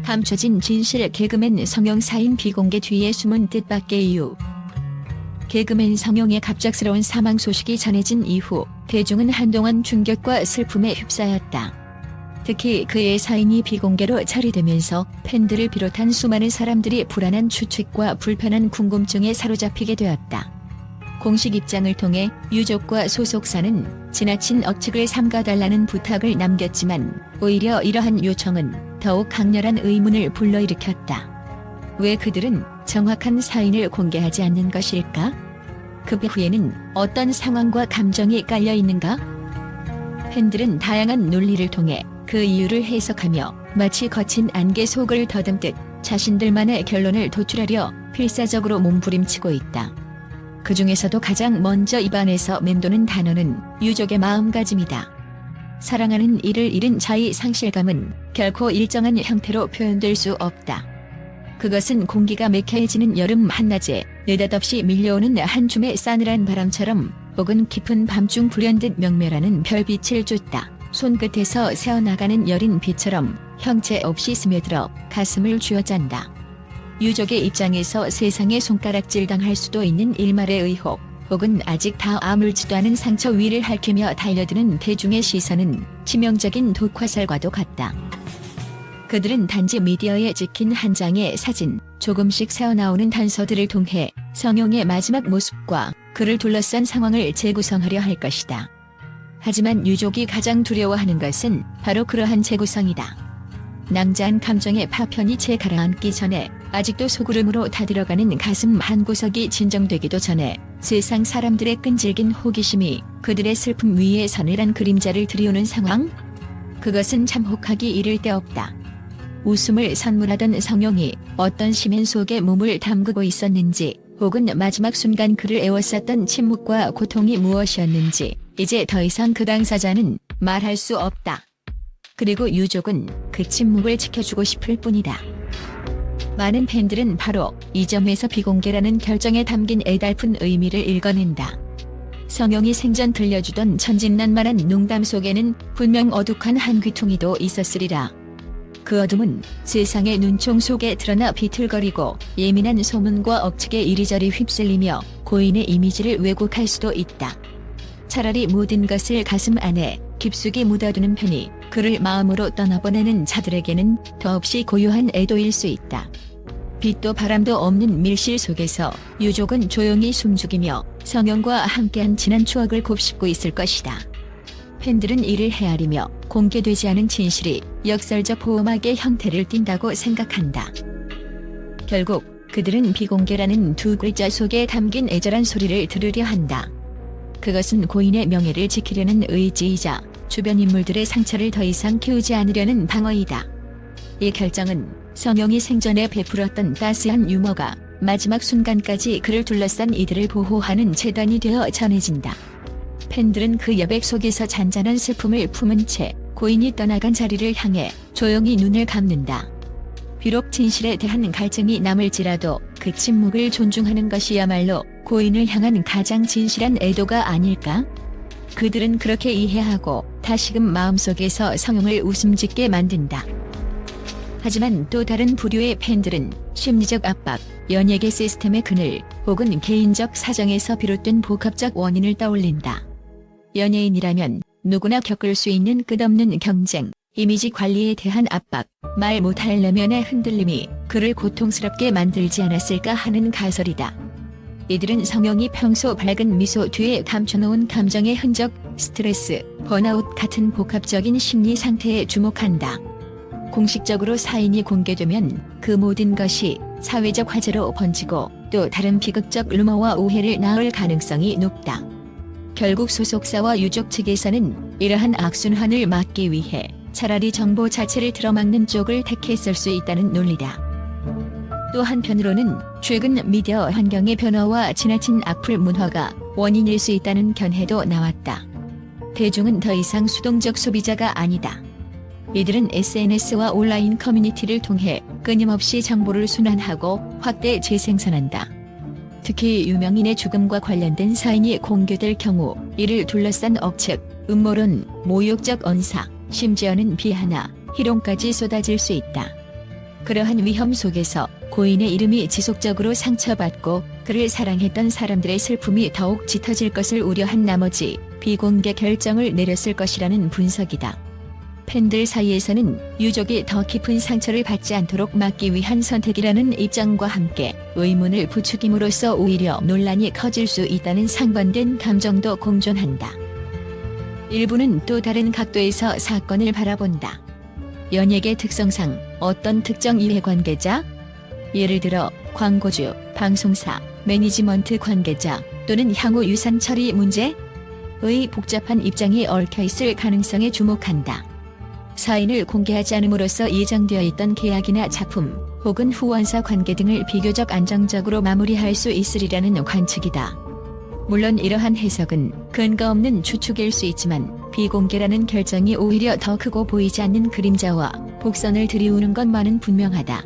감춰진 진실. 개그맨 성형 사인 비공개 뒤에 숨은 뜻밖의 이유. 개그맨 성형의 갑작스러운 사망 소식이 전해진 이후 대중은 한동안 충격과 슬픔에 휩싸였다. 특히 그의 사인이 비공개로 처리되면서 팬들을 비롯한 수많은 사람들이 불안한 추측과 불편한 궁금증에 사로잡히게 되었다. 공식 입장을 통해 유족과 소속사는 지나친 억측을 삼가달라는 부탁을 남겼지만 오히려 이러한 요청은 더욱 강렬한 의문을 불러일으켰다. 왜 그들은 정확한 사인을 공개하지 않는 것일까? 그 배후에는 어떤 상황과 감정이 깔려 있는가? 팬들은 다양한 논리를 통해 그 이유를 해석하며 마치 거친 안개 속을 더듬듯 자신들만의 결론을 도출하려 필사적으로 몸부림치고 있다. 그 중에서도 가장 먼저 입안에서 맴도는 단어는 유족의 마음가짐이다. 사랑하는 이를 잃은 자의 상실감은 결코 일정한 형태로 표현될 수 없다. 그것은 공기가 매캐해지는 여름 한낮에 느닷없이 밀려오는 한 줌의 싸늘한 바람처럼, 혹은 깊은 밤중 불현듯 명멸하는 별빛을 쫓다 손끝에서 새어나가는 여린 빛처럼 형체 없이 스며들어 가슴을 쥐어짠다. 유족의 입장에서 세상에 손가락질 당할 수도 있는 일말의 의혹, 혹은 아직 다 아물지도 않은 상처 위를 핥히며 달려드는 대중의 시선은 치명적인 독화살과도 같다. 그들은 단지 미디어에 찍힌 한 장의 사진, 조금씩 새어나오는 단서들을 통해 성형의 마지막 모습과 그를 둘러싼 상황을 재구성하려 할 것이다. 하지만 유족이 가장 두려워하는 것은 바로 그러한 재구성이다. 낭자한 감정의 파편이 채 가라앉기 전에, 아직도 소구름으로 타들어가는 가슴 한구석이 진정되기도 전에 세상 사람들의 끈질긴 호기심이 그들의 슬픔 위에 서늘한 그림자를 들이우는 상황? 그것은 참 혹하기 이를 데 없다. 웃음을 선물하던 성형이 어떤 심연 속에 몸을 담그고 있었는지, 혹은 마지막 순간 그를 애워쌌던 침묵과 고통이 무엇이었는지 이제 더 이상 그 당사자는 말할 수 없다. 그리고 유족은 그 침묵을 지켜주고 싶을 뿐이다. 많은 팬들은 바로 이 점에서 비공개라는 결정에 담긴 애달픈 의미를 읽어낸다. 성형이 생전 들려주던 천진난만한 농담 속에는 분명 어둑한 한 귀퉁이도 있었으리라. 그 어둠은 세상의 눈총 속에 드러나 비틀거리고 예민한 소문과 억측에 이리저리 휩쓸리며 고인의 이미지를 왜곡할 수도 있다. 차라리 모든 것을 가슴 안에 깊숙이 묻어두는 편이 그를 마음으로 떠나보내는 자들에게는 더없이 고요한 애도일 수 있다. 빛도 바람도 없는 밀실 속에서 유족은 조용히 숨죽이며 성형과 함께한 지난 추억을 곱씹고 있을 것이다. 팬들은 이를 헤아리며 공개되지 않은 진실이 역설적 보호막의 형태를 띈다고 생각한다. 결국 그들은 비공개라는 두 글자 속에 담긴 애절한 소리를 들으려 한다. 그것은 고인의 명예를 지키려는 의지이자 주변 인물들의 상처를 더 이상 키우지 않으려는 방어이다. 이 결정은 성형이 생전에 베풀었던 따스한 유머가 마지막 순간까지 그를 둘러싼 이들을 보호하는 재단이 되어 전해진다. 팬들은 그 여백 속에서 잔잔한 슬픔을 품은 채 고인이 떠나간 자리를 향해 조용히 눈을 감는다. 비록 진실에 대한 갈증이 남을지라도 그 침묵을 존중하는 것이야말로 고인을 향한 가장 진실한 애도가 아닐까? 그들은 그렇게 이해하고 다시금 마음속에서 성형을 웃음짓게 만든다. 하지만 또 다른 부류의 팬들은 심리적 압박, 연예계 시스템의 그늘, 혹은 개인적 사정에서 비롯된 복합적 원인을 떠올린다. 연예인이라면 누구나 겪을 수 있는 끝없는 경쟁, 이미지 관리에 대한 압박, 말 못할 내면의 흔들림이 그를 고통스럽게 만들지 않았을까 하는 가설이다. 이들은 성형이 평소 밝은 미소 뒤에 감춰놓은 감정의 흔적, 스트레스, 번아웃 같은 복합적인 심리 상태에 주목한다. 공식적으로 사인이 공개되면 그 모든 것이 사회적 화제로 번지고 또 다른 비극적 루머와 오해를 낳을 가능성이 높다. 결국 소속사와 유족 측에서는 이러한 악순환을 막기 위해 차라리 정보 자체를 틀어막는 쪽을 택했을 수 있다는 논리다. 또 한편으로는 최근 미디어 환경의 변화와 지나친 악플 문화가 원인일 수 있다는 견해도 나왔다. 대중은 더 이상 수동적 소비자가 아니다. 이들은 SNS와 온라인 커뮤니티를 통해 끊임없이 정보를 순환하고 확대 재생산한다. 특히 유명인의 죽음과 관련된 사인이 공개될 경우 이를 둘러싼 억측, 음모론, 모욕적 언사, 심지어는 비하나 희롱까지 쏟아질 수 있다. 그러한 위험 속에서 고인의 이름이 지속적으로 상처받고 그를 사랑했던 사람들의 슬픔이 더욱 짙어질 것을 우려한 나머지 비공개 결정을 내렸을 것이라는 분석이다. 팬들 사이에서는 유족이 더 깊은 상처를 받지 않도록 막기 위한 선택이라는 입장과 함께 의문을 부추김으로써 오히려 논란이 커질 수 있다는 상반된 감정도 공존한다. 일부는 또 다른 각도에서 사건을 바라본다. 연예계 특성상 어떤 특정 이해관계자, 예를 들어 광고주, 방송사, 매니지먼트 관계자 또는 향후 유산 처리 문제의 복잡한 입장이 얽혀 있을 가능성에 주목한다. 사인을 공개하지 않음으로써 예정되어 있던 계약이나 작품 혹은 후원사 관계 등을 비교적 안정적으로 마무리할 수 있으리라는 관측이다. 물론 이러한 해석은 근거 없는 추측일 수 있지만 비공개라는 결정이 오히려 더 크고 보이지 않는 그림자와 복선을 들이우는 것만은 분명하다.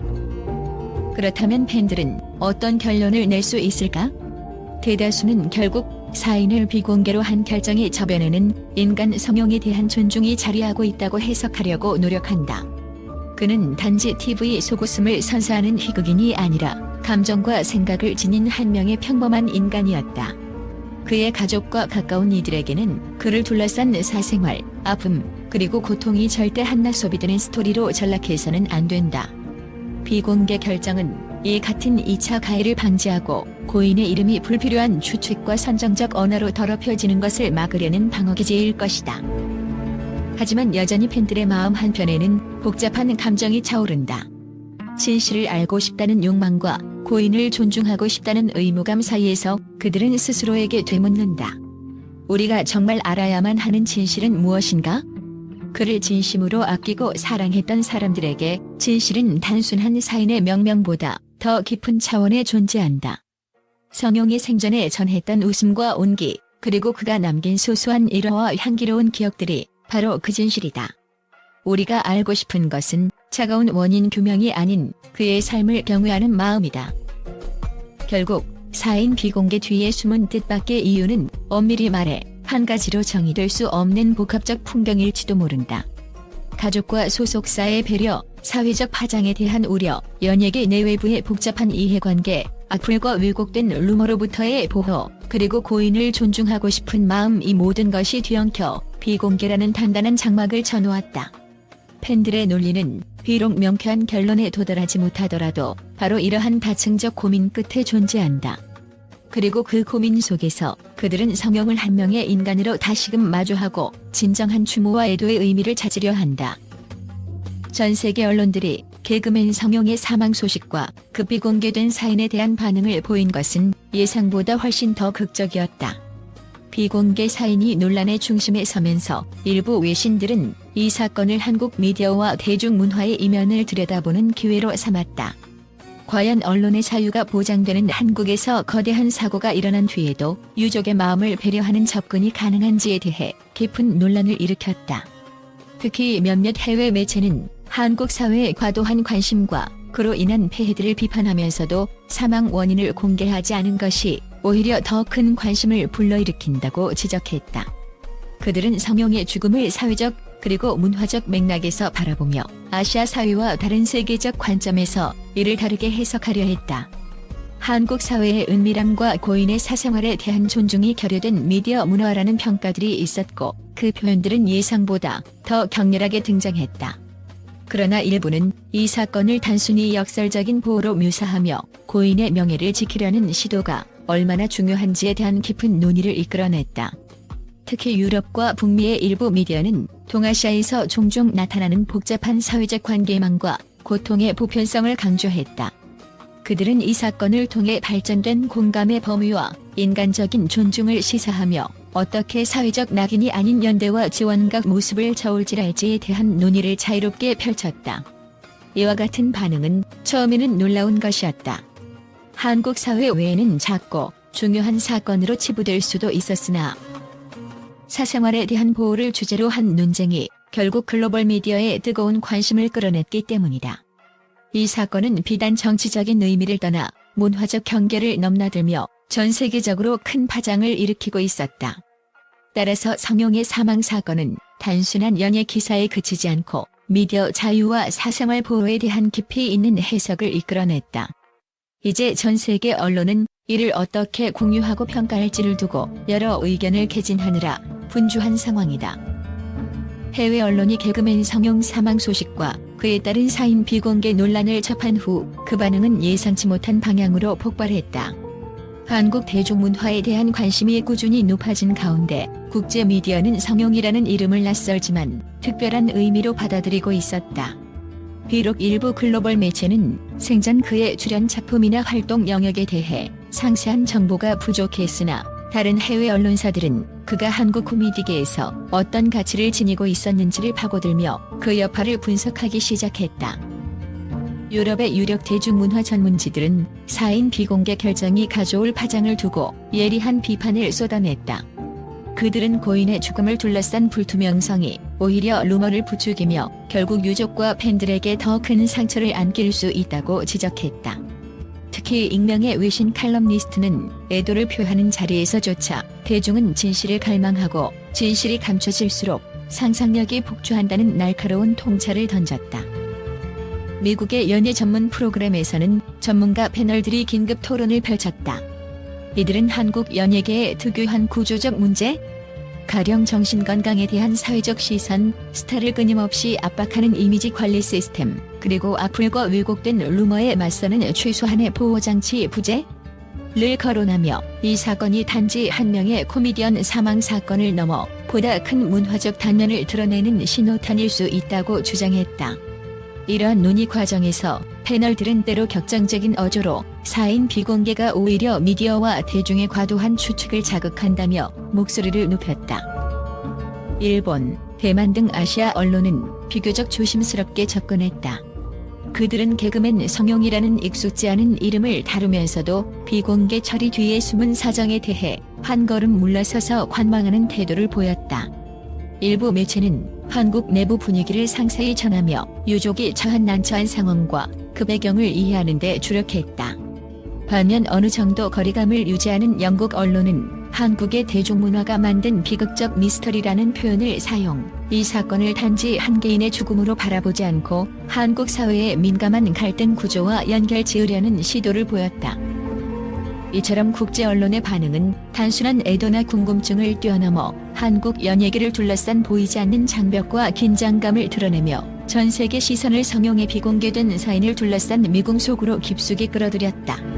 그렇다면 팬들은 어떤 결론을 낼 수 있을까? 대다수는 결국 사인을 비공개로 한 결정의 저변에는 인간 성형에 대한 존중이 자리하고 있다고 해석하려고 노력한다. 그는 단지 TV 속웃음을 선사하는 희극인이 아니라 감정과 생각을 지닌 한 명의 평범한 인간이었다. 그의 가족과 가까운 이들에게는 그를 둘러싼 사생활, 아픔, 그리고 고통이 절대 한낱 소비되는 스토리로 전락해서는 안 된다. 비공개 결정은 이 같은 2차 가해를 방지하고 고인의 이름이 불필요한 추측과 선정적 언어로 더럽혀지는 것을 막으려는 방어기제일 것이다. 하지만 여전히 팬들의 마음 한편에는 복잡한 감정이 차오른다. 진실을 알고 싶다는 욕망과 고인을 존중하고 싶다는 의무감 사이에서 그들은 스스로에게 되묻는다. 우리가 정말 알아야만 하는 진실은 무엇인가? 그를 진심으로 아끼고 사랑했던 사람들에게 진실은 단순한 사인의 명명보다 더 깊은 차원에 존재한다. 성용이 생전에 전했던 웃음과 온기, 그리고 그가 남긴 소소한 일화와 향기로운 기억들이 바로 그 진실이다. 우리가 알고 싶은 것은 차가운 원인 규명이 아닌 그의 삶을 경외하는 마음이다. 결국 사인 비공개 뒤에 숨은 뜻밖의 이유는 엄밀히 말해 한 가지로 정의될 수 없는 복합적 풍경일지도 모른다. 가족과 소속사의 배려, 사회적 파장에 대한 우려, 연예계 내외부의 복잡한 이해관계, 악플과 왜곡된 루머로부터의 보호, 그리고 고인을 존중하고 싶은 마음, 이 모든 것이 뒤엉켜 비공개라는 단단한 장막을 쳐놓았다. 팬들의 논리는 비록 명쾌한 결론에 도달하지 못하더라도 바로 이러한 다층적 고민 끝에 존재한다. 그리고 그 고민 속에서 그들은 성형을 한 명의 인간으로 다시금 마주하고 진정한 추모와 애도의 의미를 찾으려 한다. 전 세계 언론들이 개그맨 성형의 사망 소식과 그 비공개된 사인에 대한 반응을 보인 것은 예상보다 훨씬 더 극적이었다. 비공개 사인이 논란의 중심에 서면서 일부 외신들은 이 사건을 한국 미디어와 대중문화의 이면을 들여다보는 기회로 삼았다. 과연 언론의 자유가 보장되는 한국에서 거대한 사고가 일어난 뒤에도 유족의 마음을 배려하는 접근이 가능한지에 대해 깊은 논란을 일으켰다. 특히 몇몇 해외 매체는 한국 사회의 과도한 관심과 그로 인한 폐해들을 비판하면서도 사망 원인을 공개하지 않은 것이 오히려 더 큰 관심을 불러일으킨다고 지적했다. 그들은 성형의 죽음을 사회적 그리고 문화적 맥락에서 바라보며 아시아 사회와 다른 세계적 관점에서 이를 다르게 해석하려 했다. 한국 사회의 은밀함과 고인의 사생활에 대한 존중이 결여된 미디어 문화라는 평가들이 있었고 그 표현들은 예상보다 더 격렬하게 등장했다. 그러나 일부는 이 사건을 단순히 역설적인 보호로 묘사하며 고인의 명예를 지키려는 시도가 얼마나 중요한지에 대한 깊은 논의를 이끌어냈다. 특히 유럽과 북미의 일부 미디어는 동아시아에서 종종 나타나는 복잡한 사회적 관계망과 고통의 보편성을 강조했다. 그들은 이 사건을 통해 발전된 공감의 범위와 인간적인 존중을 시사하며 어떻게 사회적 낙인이 아닌 연대와 지원각 모습을 저울질할지에 대한 논의를 자유롭게 펼쳤다. 이와 같은 반응은 처음에는 놀라운 것이었다. 한국 사회 외에는 작고 중요한 사건으로 치부될 수도 있었으나 사생활에 대한 보호를 주제로 한 논쟁이 결국 글로벌 미디어의 뜨거운 관심을 끌어냈기 때문이다. 이 사건은 비단 정치적인 의미를 떠나 문화적 경계를 넘나들며 전 세계적으로 큰 파장을 일으키고 있었다. 따라서 성용의 사망 사건은 단순한 연예 기사에 그치지 않고 미디어 자유와 사생활 보호에 대한 깊이 있는 해석을 이끌어냈다. 이제 전 세계 언론은 이를 어떻게 공유하고 평가할지를 두고 여러 의견을 개진하느라 분주한 상황이다. 해외 언론이 개그맨 성용 사망 소식과 그에 따른 사인 비공개 논란을 접한 후 그 반응은 예상치 못한 방향으로 폭발했다. 한국 대중문화에 대한 관심이 꾸준히 높아진 가운데 국제 미디어는 성용이라는 이름을 낯설지만 특별한 의미로 받아들이고 있었다. 비록 일부 글로벌 매체는 생전 그의 출연 작품이나 활동 영역에 대해 상세한 정보가 부족했으나 다른 해외 언론사들은 그가 한국 코미디계에서 어떤 가치를 지니고 있었는지를 파고들며 그 여파를 분석하기 시작했다. 유럽의 유력 대중문화 전문지들은 사인 비공개 결정이 가져올 파장을 두고 예리한 비판을 쏟아냈다. 그들은 고인의 죽음을 둘러싼 불투명성이 오히려 루머를 부추기며 결국 유족과 팬들에게 더 큰 상처를 안길 수 있다고 지적했다. 특히 익명의 외신 칼럼니스트는 애도를 표하는 자리에서조차 대중은 진실을 갈망하고 진실이 감춰질수록 상상력이 폭주한다는 날카로운 통찰을 던졌다. 미국의 연예 전문 프로그램에서는 전문가 패널들이 긴급 토론을 펼쳤다. 이들은 한국 연예계의 특유한 구조적 문제, 가령 정신건강에 대한 사회적 시선, 스타를 끊임없이 압박하는 이미지 관리 시스템, 그리고 악플과 왜곡된 루머에 맞서는 최소한의 보호장치 부재를 거론하며 이 사건이 단지 한 명의 코미디언 사망 사건을 넘어 보다 큰 문화적 단면을 드러내는 신호탄일 수 있다고 주장했다. 이러한 논의 과정에서 패널들은 때로 격정적인 어조로 사인 비공개가 오히려 미디어와 대중의 과도한 추측을 자극한다며 목소리를 높였다. 일본, 대만 등 아시아 언론은 비교적 조심스럽게 접근했다. 그들은 개그맨 성용이라는 익숙지 않은 이름을 다루면서도 비공개 처리 뒤의 숨은 사정에 대해 한 걸음 물러서서 관망하는 태도를 보였다. 일부 매체는 한국 내부 분위기를 상세히 전하며 유족이 처한 난처한 상황과 그 배경을 이해하는 데 주력했다. 반면 어느 정도 거리감을 유지하는 영국 언론은 한국의 대중문화가 만든 비극적 미스터리라는 표현을 사용, 이 사건을 단지 한 개인의 죽음으로 바라보지 않고 한국 사회의 민감한 갈등 구조와 연결 지으려는 시도를 보였다. 이처럼 국제 언론의 반응은 단순한 애도나 궁금증을 뛰어넘어 한국 연예계를 둘러싼 보이지 않는 장벽과 긴장감을 드러내며 전 세계 시선을 성용에 비공개된 사인을 둘러싼 미궁 속으로 깊숙이 끌어들였다.